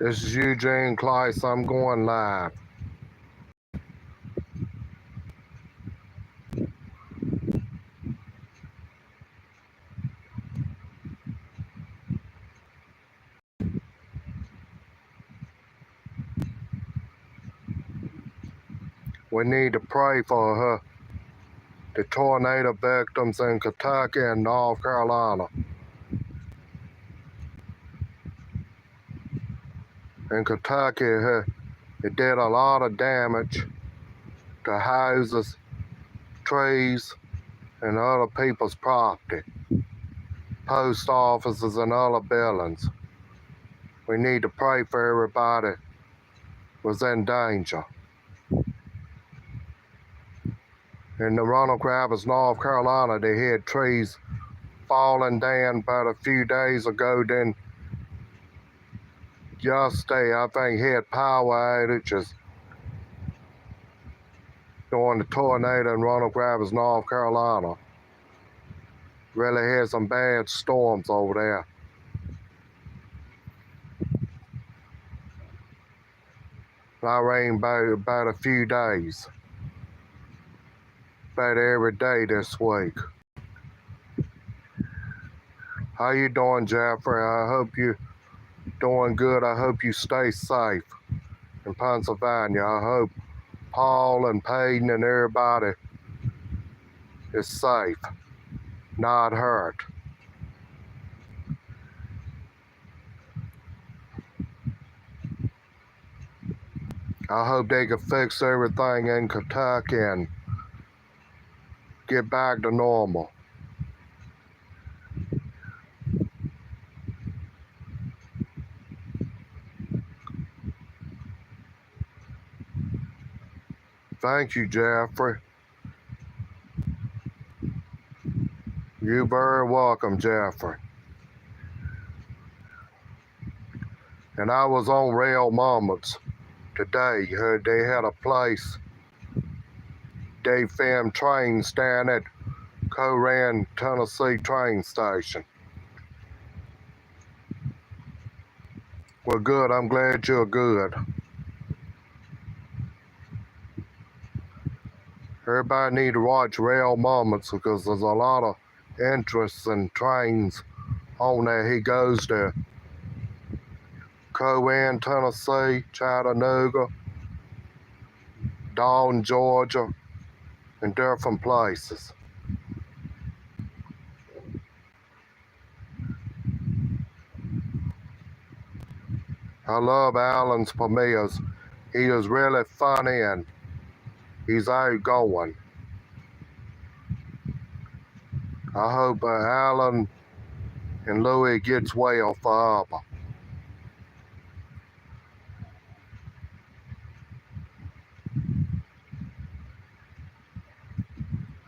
This is Eugene Kleis. I'm going live. We need to pray for the tornado victims in Kentucky and North Carolina. In Kentucky, it did a lot of damage to houses, trees, and other people's property, post offices, and other buildings. We need to pray for everybody was in danger. In the Ronald Rapids, North Carolina, they had trees falling down about a few days ago. Then yesterday, I think, had power outages during the tornado in Ronald Rapids, North Carolina. Really had some bad storms over there. I rained about a few days, about every day this week. How you doing, Jeffrey? I hope you're doing good. I hope you stay safe in Pennsylvania. I hope Paul and Peyton and everybody is safe, not hurt. I hope they can fix everything in Kentucky and get back to normal. Thank you, Jeffrey. You're very welcome, Jeffrey. And I was on Rail Moments today. They had a place, they filmed trains down at Coran, Tennessee train station. Well, good. I'm glad you're good. Everybody need to watch Rail Moments because there's a lot of interest in trains on there. He goes to Coan, Tennessee, Chattanooga, Dalton, Georgia, and different places. I love Alan's premieres. He is really funny and he's outgoing. I hope Alan and Louis gets well forever.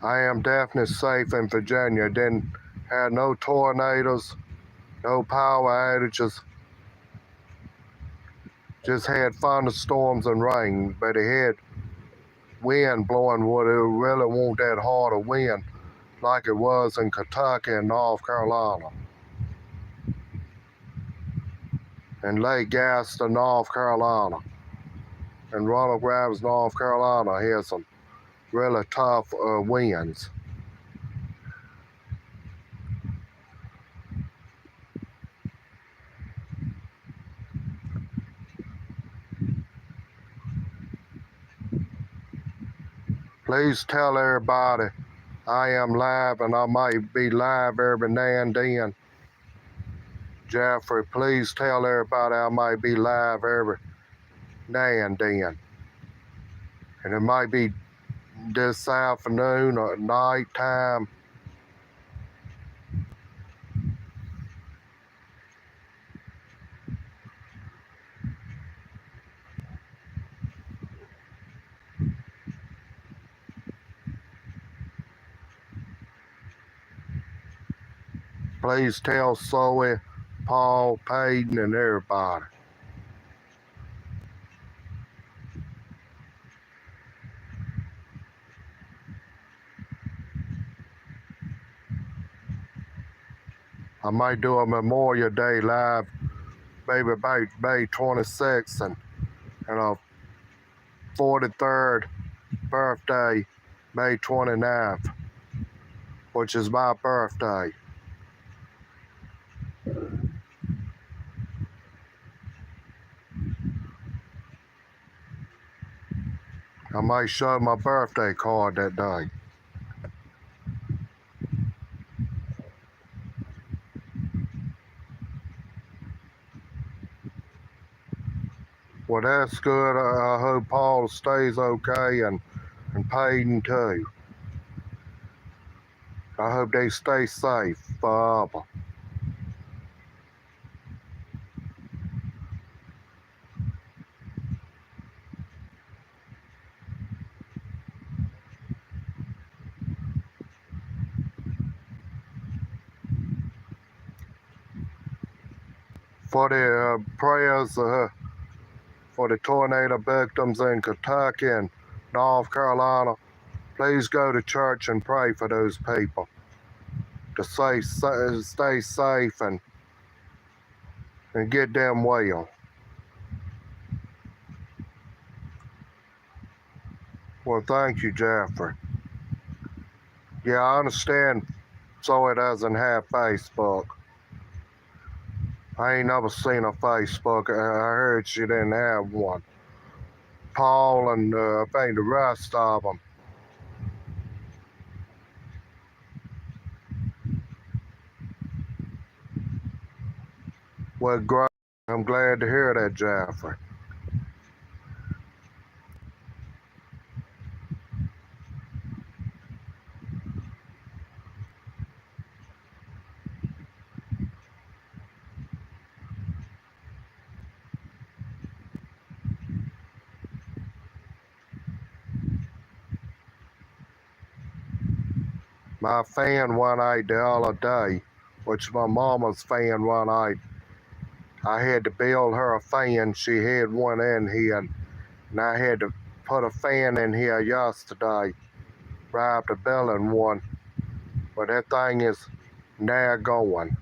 I am definitely safe in Virginia. Didn't have no tornadoes, no power outages. Just had thunderstorms and rain, but it had wind blowing where it really wasn't that hard a wind like it was in Kentucky and North Carolina. And Lake Gaston, North Carolina. And Ronald Rapids, North Carolina had some really tough winds. Please tell everybody I am live and I might be live every now and then. Jeffrey, please tell everybody I might be live every now and then. And it might be this afternoon or night time. Please tell Zoe, Paul, Peyton, and everybody. I might do a Memorial Day live maybe about May 26th, and a 43rd birthday, May 29th, which is my birthday. I might show my birthday card that day. Well, that's good. I hope Paul stays okay, and Peyton too. I hope they stay safe forever. For the prayers for the tornado victims in Kentucky and North Carolina, please go to church and pray for those people to stay safe and get them well. Well, thank you, Jeffrey. Yeah, I understand Zoe doesn't have Facebook. I ain't never seen a Facebook. I heard she didn't have one. Paul and I think the rest of them. Well, great. I'm glad to hear that, Jeffrey. My fan one ate the other day, which my mama's fan one ate. I had to build her a fan. She had one in here, and I had to put a fan in here yesterday, right after building one. But that thing is now going.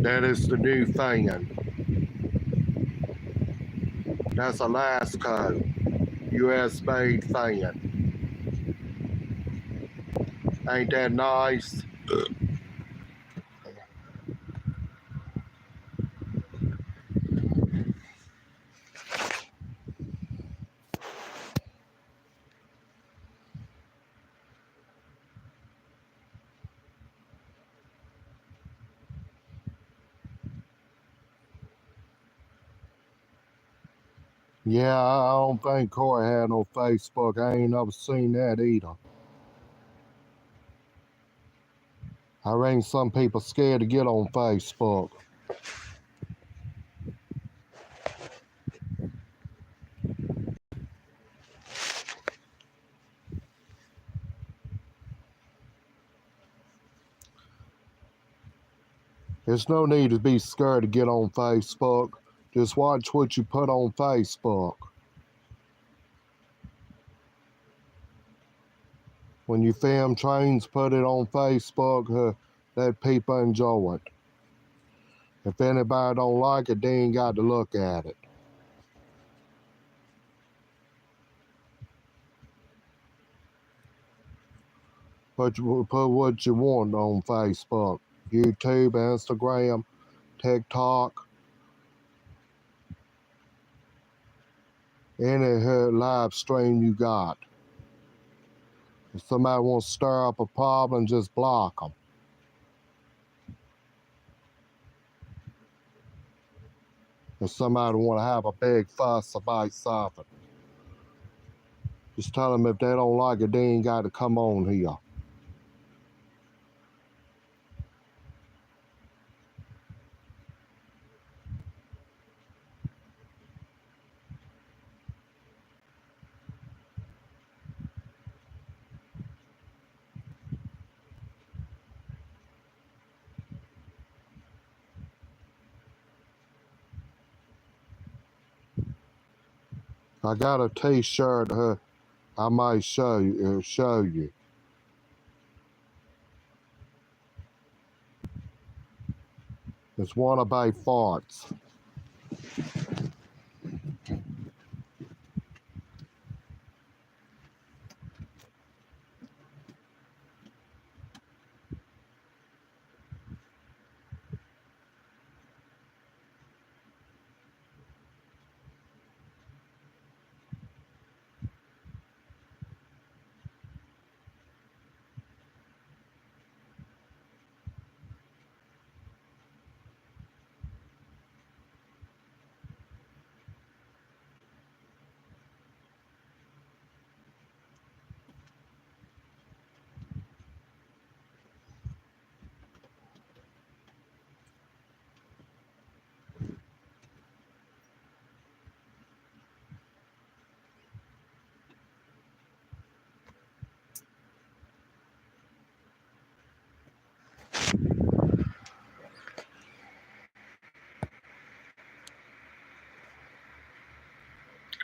That is the new fan. That's a Lasco US made fan. Ain't that nice? Yeah, I don't think Corey had no Facebook. I ain't never seen that either. I reckon some people scared to get on Facebook. There's no need to be scared to get on Facebook. Just watch what you put on Facebook. When you film trains, put it on Facebook. Let people enjoy it. If anybody don't like it, they ain't got to look at it. Put what you want on Facebook. YouTube, Instagram, TikTok, any live stream you got. If somebody wants to stir up a problem, just block them. If somebody want to have a big fuss about something, just tell them if they don't like it, they ain't got to come on here. I got a t-shirt I might show you. It's one about farts.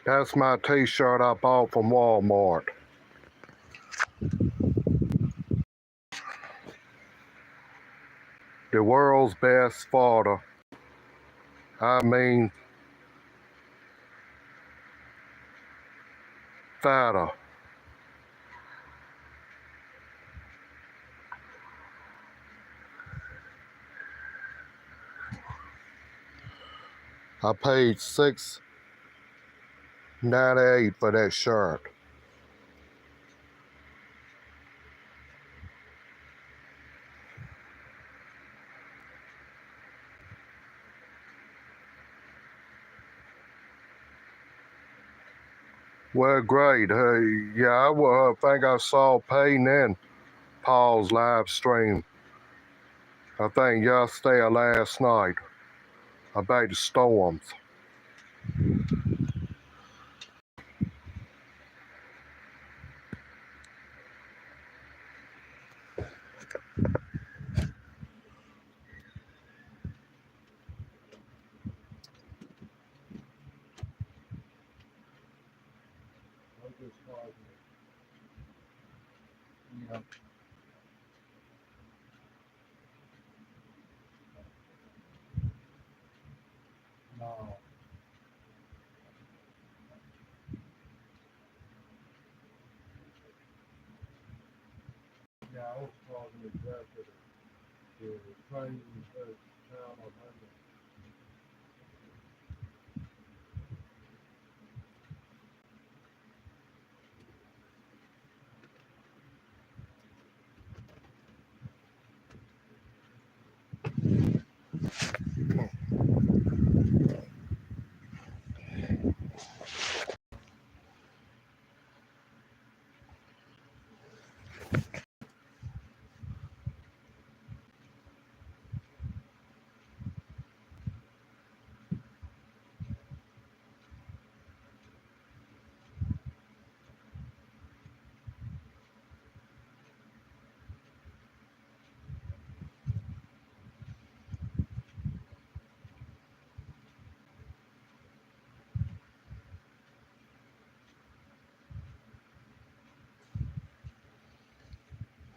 That's my t-shirt I bought from Walmart. The world's best farter. I mean, fatter. I paid $6.98 for that shirt. Well, great. Yeah, I think I saw Peyton and Paul's live stream. I think yesterday or last night about the storms. No. Yeah, I was talking exactly the train town of London.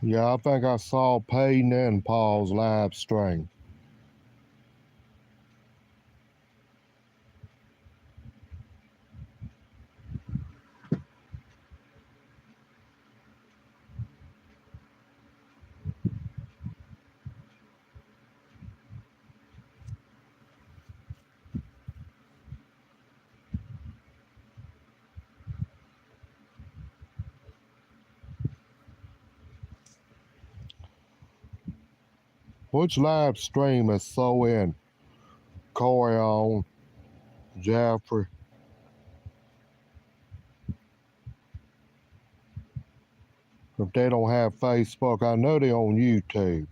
Yeah, I think I saw Peyton and Paul's live stream. Which live stream is so in? Corey on, Jeffrey. If they don't have Facebook, I know they're on YouTube.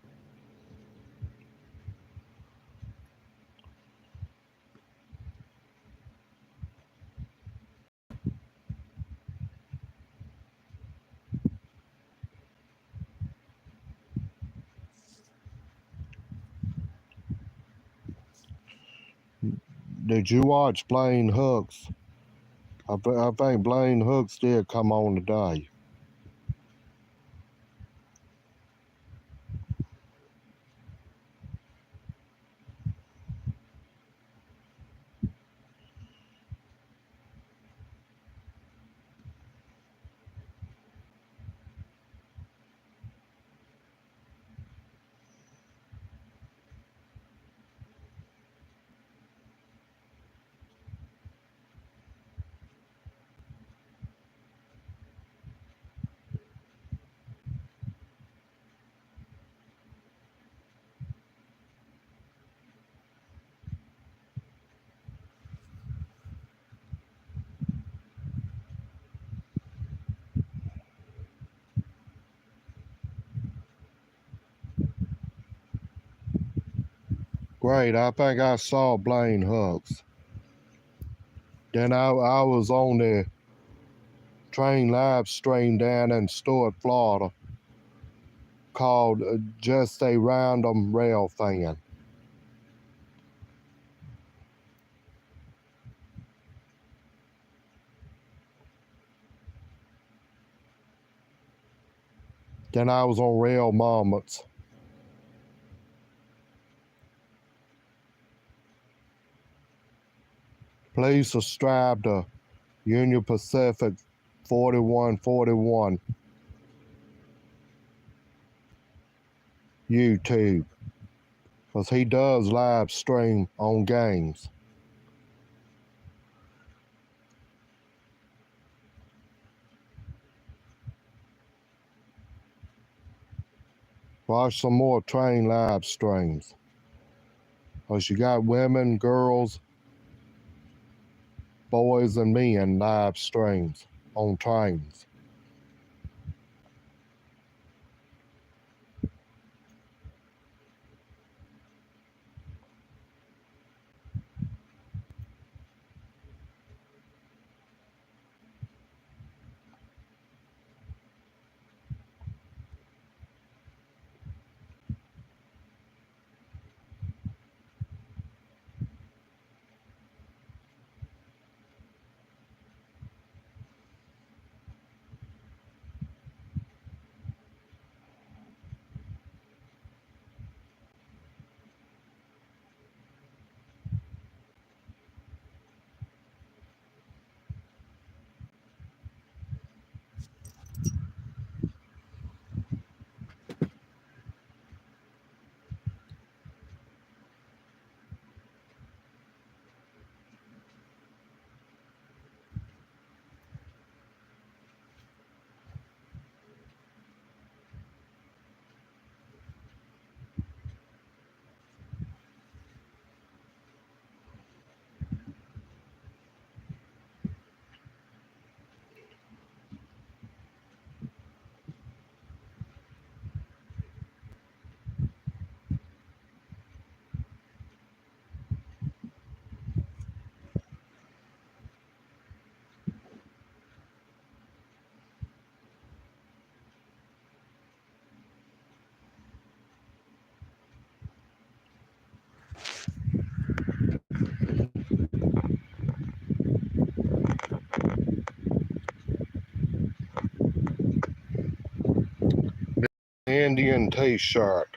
Did you watch Plain Hooks? I think Blaine Hooks did come on today. Great, I think I saw Blaine Hooks. Then I was on the train live stream down in Stuart, Florida, called Just a Random Rail Fan. Then I was on Rail Moments. Please subscribe to Union Pacific 4141 YouTube, because he does live stream on games. Watch some more train live streams, because you got women, girls, boys, and men live streams on trains. Indian t-shirt.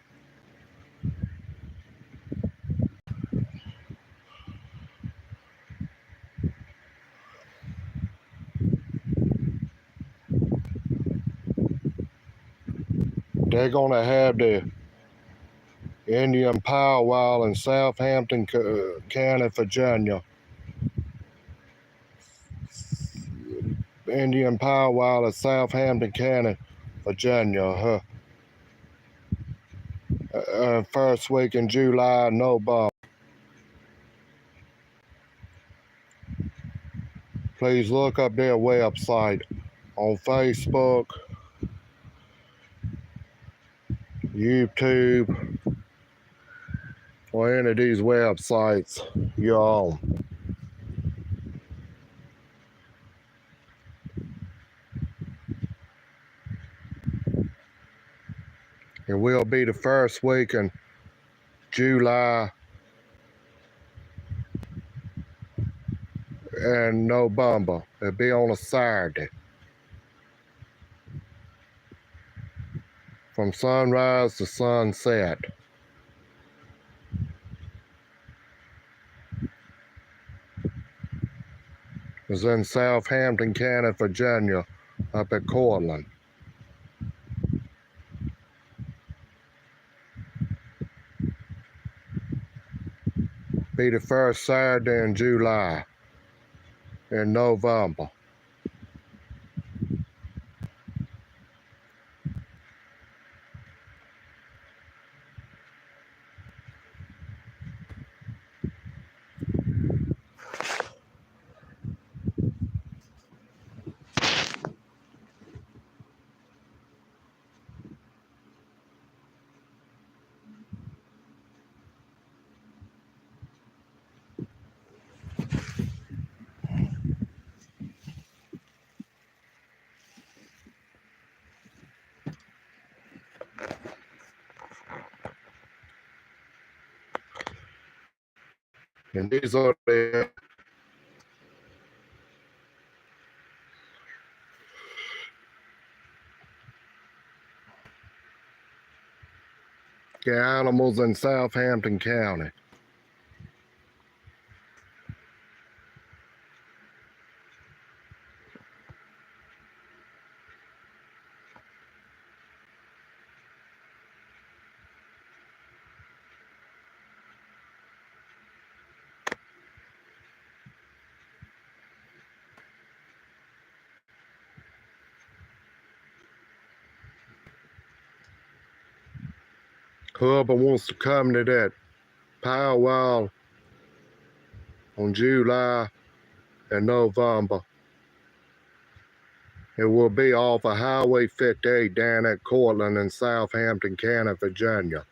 They're gonna have the Indian powwow in Southampton County, Virginia. Indian powwow in Southampton County, Virginia. First week in July, no bump. Please look up their website on Facebook, YouTube, or any of these websites you're on. It will be the first week in July and November. It'll be on a Saturday. From sunrise to sunset. It's in Southampton County, Virginia, up at Cortland. Be the first Saturday in July, in November. And these are the animals in Southampton County. Whoever wants to come to that powwow on July and November, it will be off of Highway 58 down at Cortland in Southampton County, Virginia.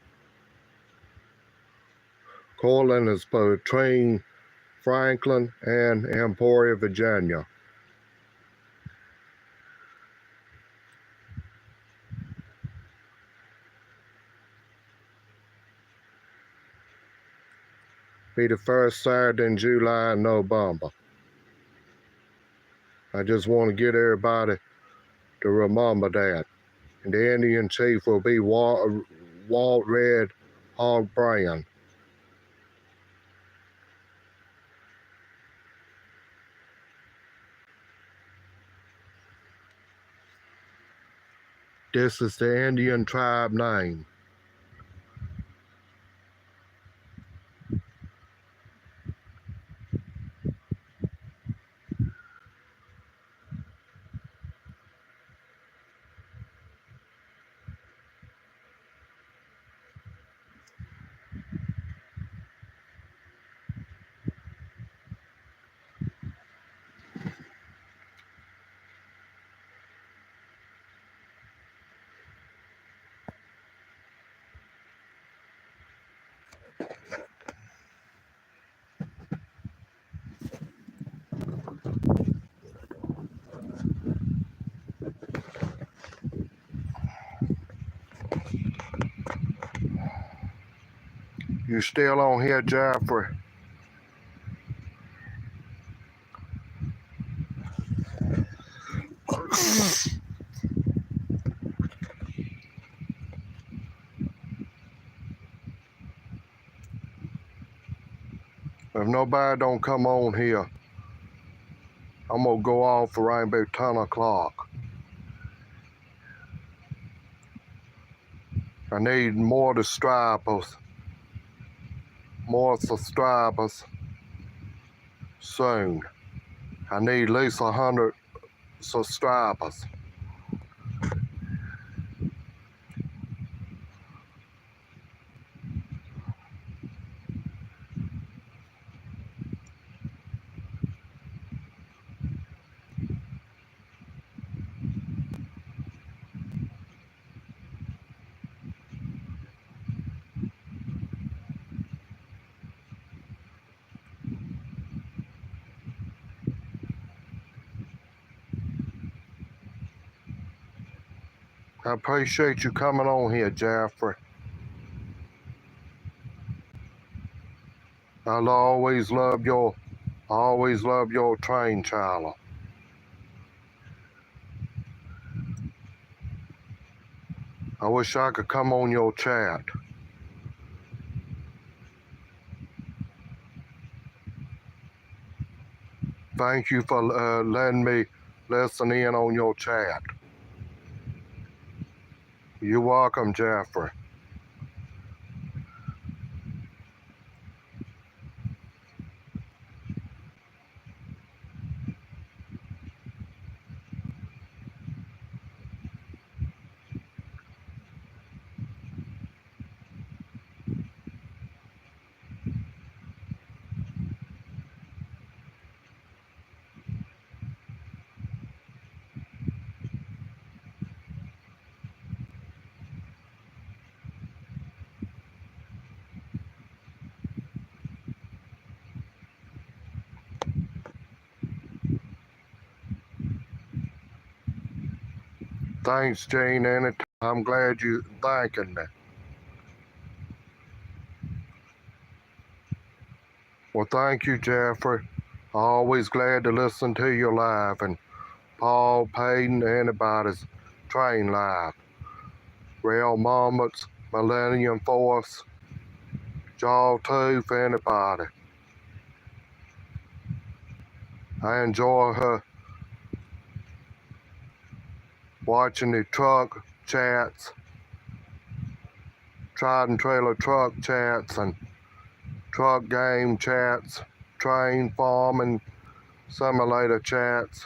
Cortland is between Franklin and Emporia, Virginia. Be the first Saturday in July and November. I just want to get everybody to remember that. And the Indian chief will be Walt Red Hog Brand. This is the Indian tribe name. You still on here, Jeffrey? If nobody don't come on here, I'm gonna go off around about 10 o'clock. I need more subscribers. More subscribers soon. I need at least 100 subscribers. I appreciate you coming on here, Jeffrey. I'll always love your I always love your train channel. I wish I could come on your chat. Thank you for letting me listen in on your chat. You're welcome, Jeffrey. Thanks, Gene. Anytime. I'm glad you thanking me. Well, thank you, Jeffrey. Always glad to listen to you live, and Paul, Payton, anybody's train live. Real Moments, Millennium Force, Jaw Tooth, anybody. I enjoy her watching the truck chats, Tried and Trailer truck chats, and truck game chats, train farming simulator chats.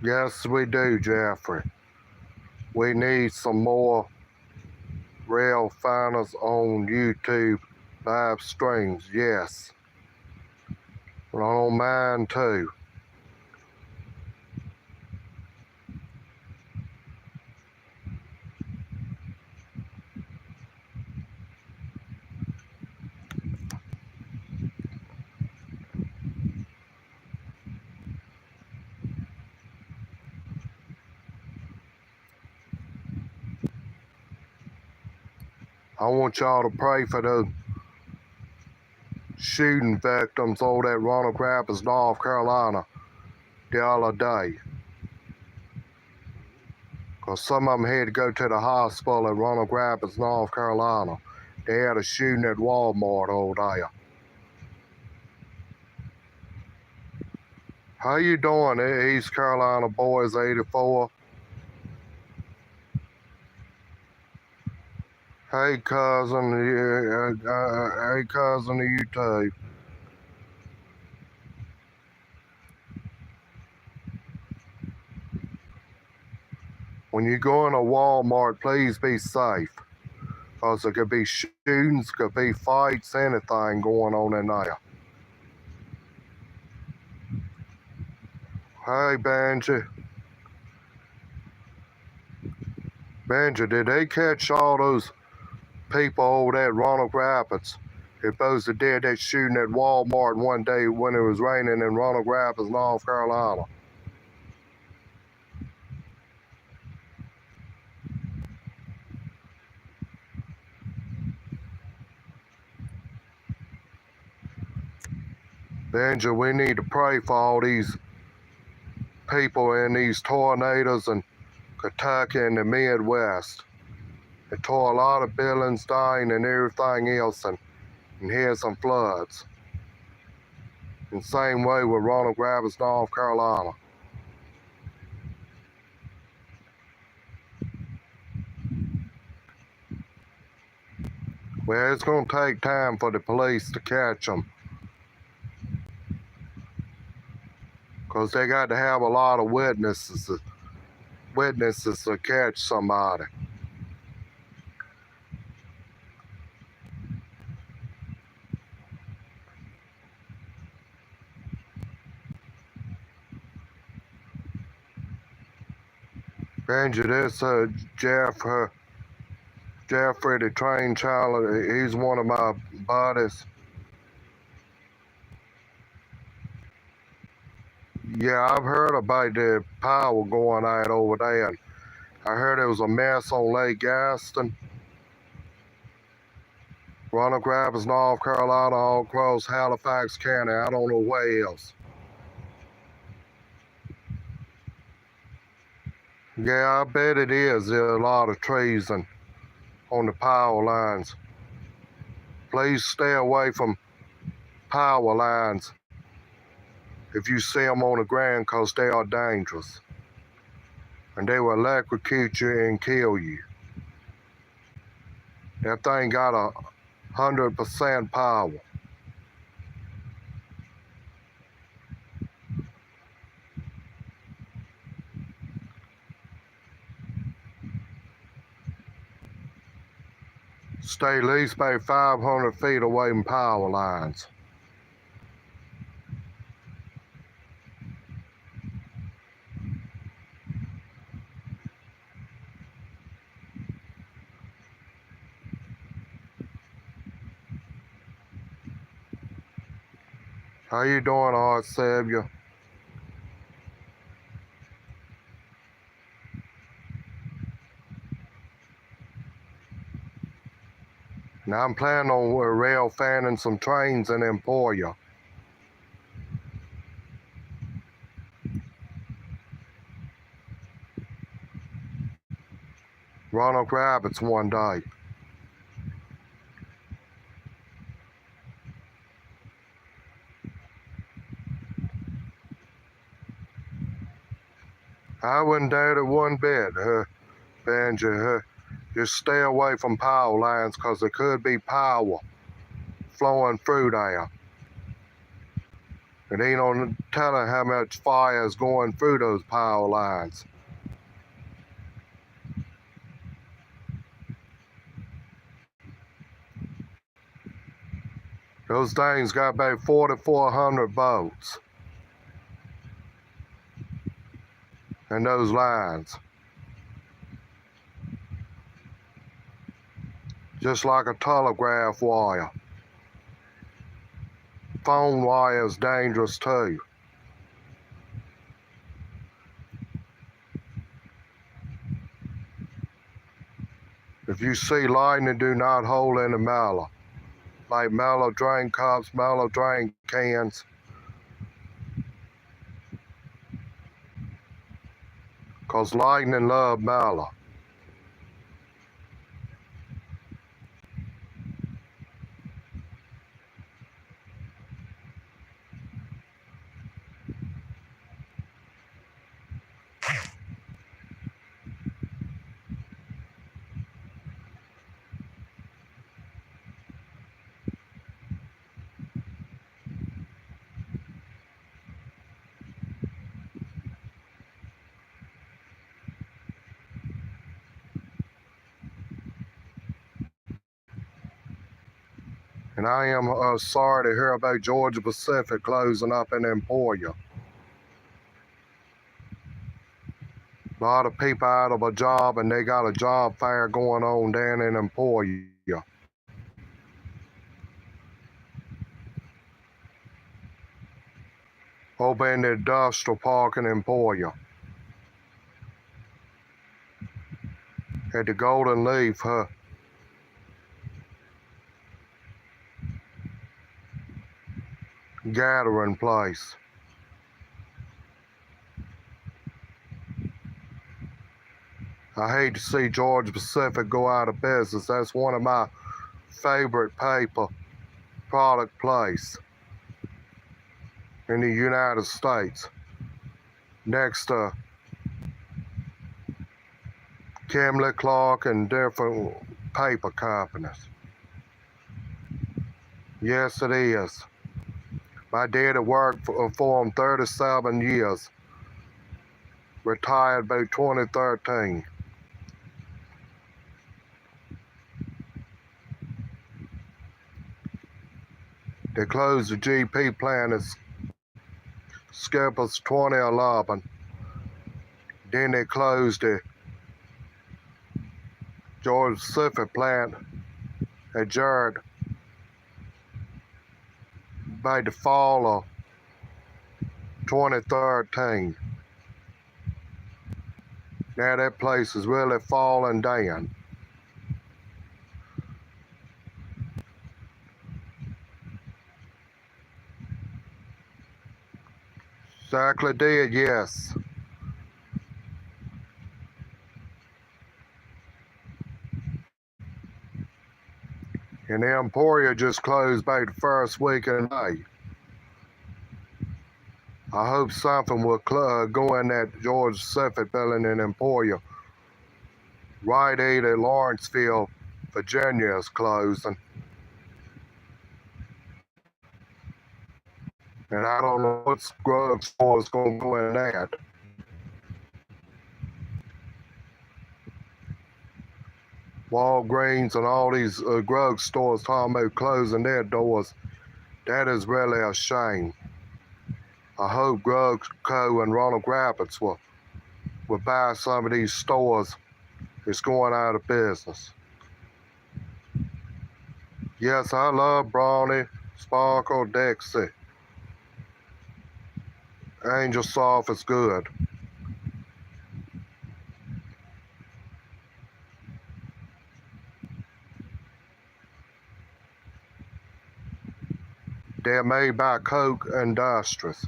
Yes, we do, Jeffrey. We need some more rail finders on YouTube live streams, yes. But I don't mind too. I want y'all to pray for the shooting victims over at Ronald Rapids, North Carolina the other day. Because some of them had to go to the hospital at Ronald Rapids, North Carolina. They had a shooting at Walmart over there. How you doing, East Carolina Boys 84? Hey, cousin. Hey, cousin to you too. When you go in a Walmart, please be safe. Because there could be shootings, could be fights, anything going on in there. Hey, Benji. Benji, did they catch all those people over there at Ronald Rapids? They supposed to did that shooting at Walmart one day when it was raining in Ronald Rapids, North Carolina. Benji, we need to pray for all these people in these tornadoes in Kentucky and the Midwest. It tore a lot of buildings down and everything else, and had some floods. And same way with Ronald Rapids, North Carolina. Well, it's going to take time for the police to catch them. Because they got to have a lot of witnesses to catch somebody. Angie, this Jeffrey, the train child, he's one of my buddies. Yeah, I've heard about the power going out over there. And I heard it was a mess on Lake Gaston, Roanoke Rapids, North Carolina, all across Halifax County. I don't know where else. Yeah, I bet it is. There are a lot of trees on the power lines. Please stay away from power lines if you see them on the ground, because they are dangerous. And they will electrocute you and kill you. That thing got 100% power. Stay at least about 500 feet away from power lines. How you doing, Art Sabia? Now I'm planning on rail fanning some trains in Emporia. Roanoke Rapids one day. I wouldn't doubt it one bit, Benji. Just stay away from power lines, because there could be power flowing through there. And ain't no telling how much fire is going through those power lines. Those things got about 4,400 volts in those lines. Just like a telegraph wire. Phone wire is dangerous too. If you see lightning, do not hold any mallow. Like mallow drain cups, mallow drain cans. Because lightning love mallow. And I am sorry to hear about Georgia Pacific closing up in Emporia. A lot of people out of a job, and they got a job fair going on down in Emporia. Over in the industrial park in Emporia. At the Golden Leaf gathering place. I hate to see Georgia Pacific go out of business. That's one of my favorite paper product place in the United States. Next to Kimberly Clark and different paper companies. Yes, it is. My daddy worked for him 37 years. Retired by 2013. They closed the GP plant at Skippers 2011. Then they closed the Georgia Pacific plant adjourned by the fall of 2013. Now that place is really falling down. Exactly did, yes. And the Emporia just closed by the first week in May. I hope something will go in that Georgia Pacific building in Emporia. Rite Aid at Lawrenceville, Virginia is closing. And I don't know what drugstore is going to go in that. Walgreens and all these drug stores talking about closing their doors. That is really a shame. I hope Drug Co. and Ronald Rapids will buy some of these stores that's going out of business. Yes, I love Brownie, Sparkle, Dixie. Angel Soft is good. They're made by Coke Industries.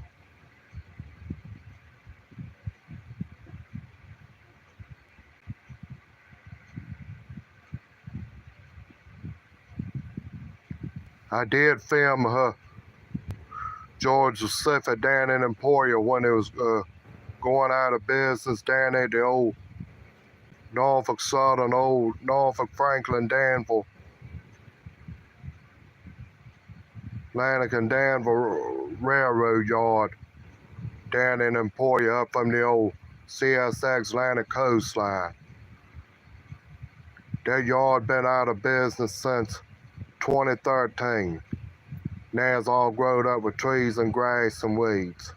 I did film her Georgia Pacific down in Emporia when it was going out of business down at the old Norfolk Southern, old Norfolk Franklin Danville, Atlantic and Danville Railroad Yard down in Emporia up from the old CSX Atlantic coastline. That yard been out of business since 2013. Now it's all grown up with trees and grass and weeds.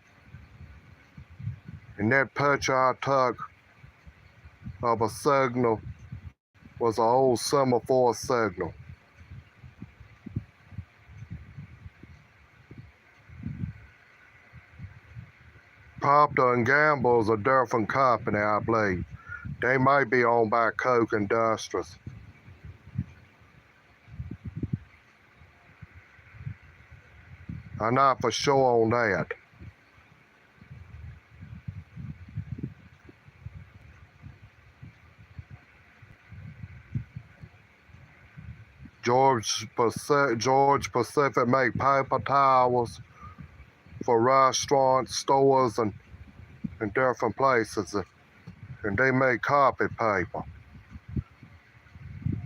And that picture I took of a signal was an old semaphore signal. Procter and Gamble is a different company, I believe. They might be owned by Coke Industries. I'm not for sure on that. George Pacific make paper towels for restaurants, stores, and different places. And they make copy paper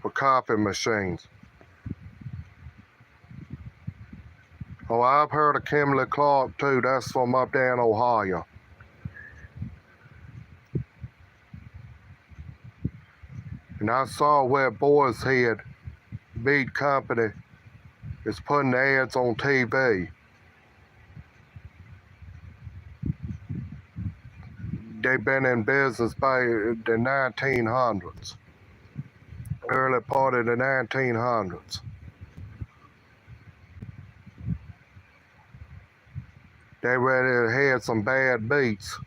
for copy machines. Oh, I've heard of Kimberly Clark too. That's from up there in Ohio. And I saw where Boys Head Meat Company is putting ads on TV. They've been in business by the 1900s, early part of the 1900s. They really had some bad beats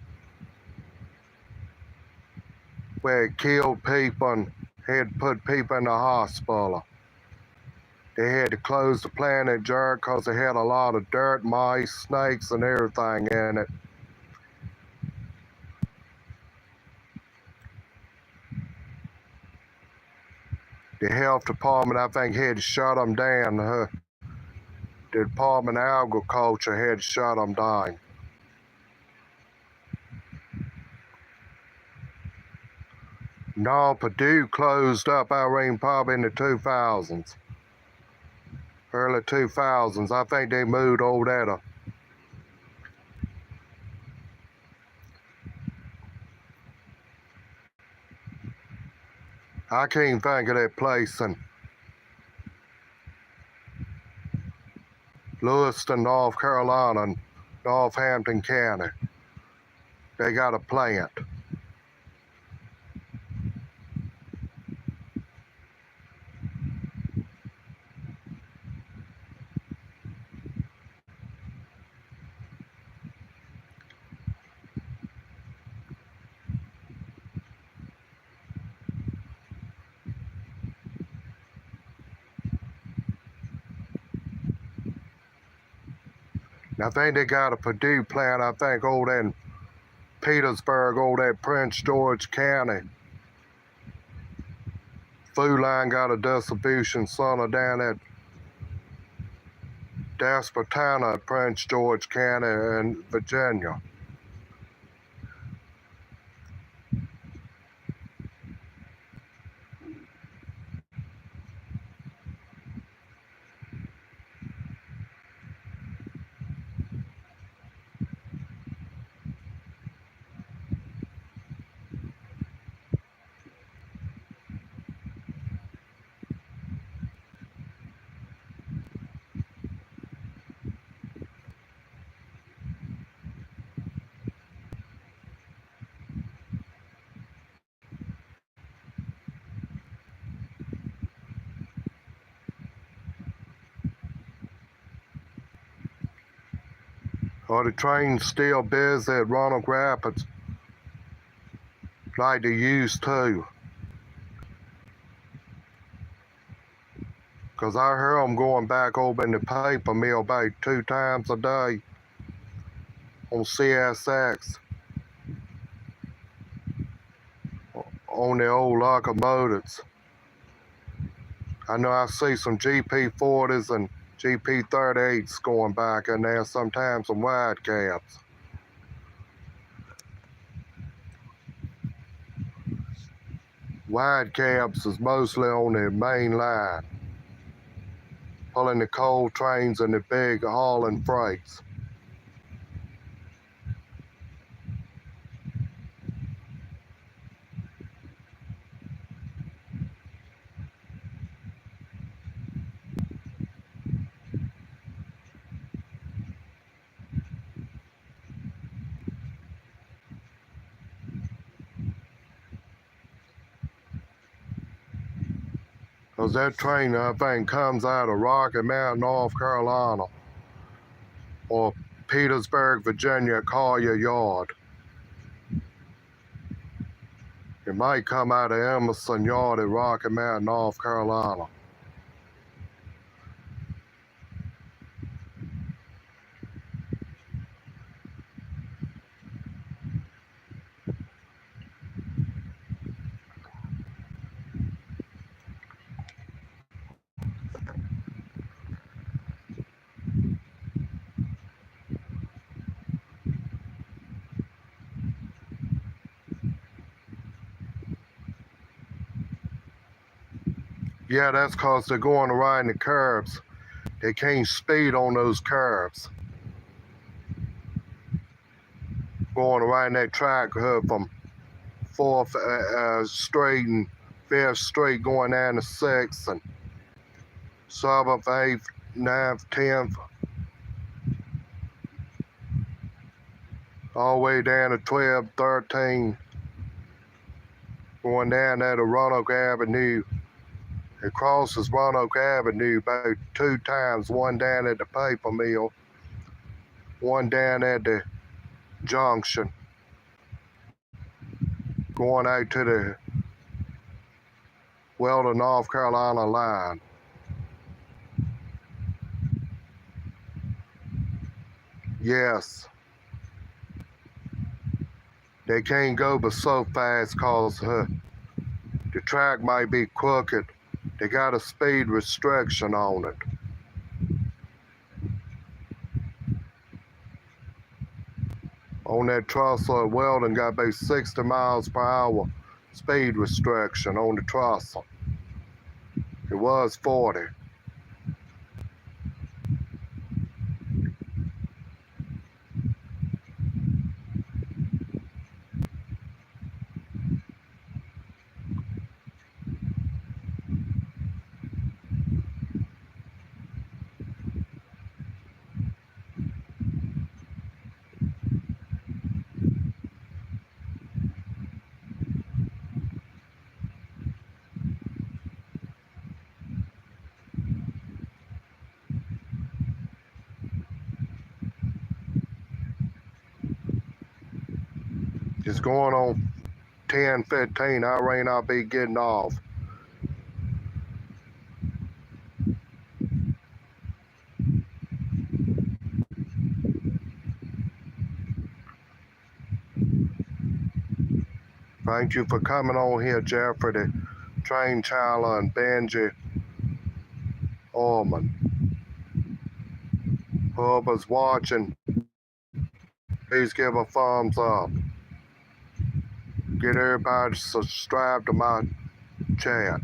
where it killed people and had put people in the hospital. They had to close the plant at Jerk because it had a lot of dirt, mice, snakes, and everything in it. The health department, I think, had to shut them down. The Department of Agriculture had to shut them down. No, Purdue closed up, Irene, probably in the 2000s. Early 2000s. I think they moved over there. I can't think of that place in Lewiston, North Carolina, and Northampton County. They got a plant. I think they got a Purdue plant, I think, over in Petersburg, over at Prince George County. Food Line got a distribution center down at Despertana, Prince George County in Virginia. Are the trains still busy at Roanoke Rapids like they used to? Because I hear them going back over in the paper mill about 2 times a day on CSX on the old locomotives. I know I see some GP40s and GP38s going back in there, sometimes some wide cabs. Wide cabs is mostly on the main line, pulling the coal trains and the big hauling freights. Because that train, I think, comes out of Rocky Mount, North Carolina, or Petersburg, Virginia, Collier Yard. It might come out of Emerson Yard at Rocky Mount, North Carolina. Yeah, that's because they're going around the curves. They can't speed on those curves. Going around that track from 4th Street and 5th Street going down to 6th and 7th, 8th, 9th, 10th, all the way down to 12th, 13th, going down there to Roanoke Avenue. It crosses Roanoke Avenue about 2 times, one down at the paper mill, one down at the junction, going out to the Weldon, North Carolina line. Yes. They can't go but so fast because the track might be crooked. They got a speed restriction on it. On that trestle at Weldon got about 60 miles per hour speed restriction on the trestle. It was 40. It's going on 10:15. I reckon I'll be getting off. Thank you for coming on here, Jeffrey, to train Chandler and Benji Orman. Whoever's watching, please give a thumbs up. Get everybody subscribed to my chat.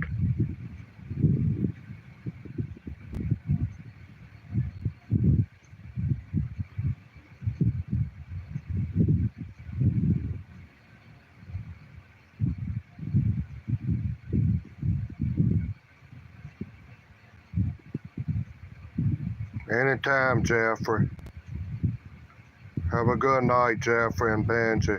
Anytime, Jeffrey. Have a good night, Jeffrey and Benji.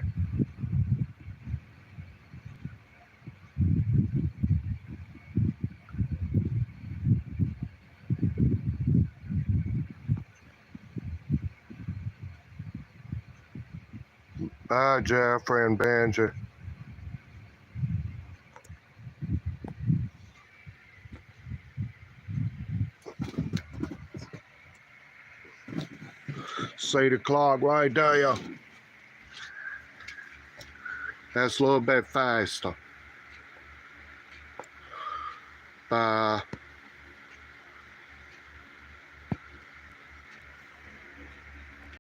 Bye, Jeffrey and Benji. See the clock right there. That's a little bit faster. Bye.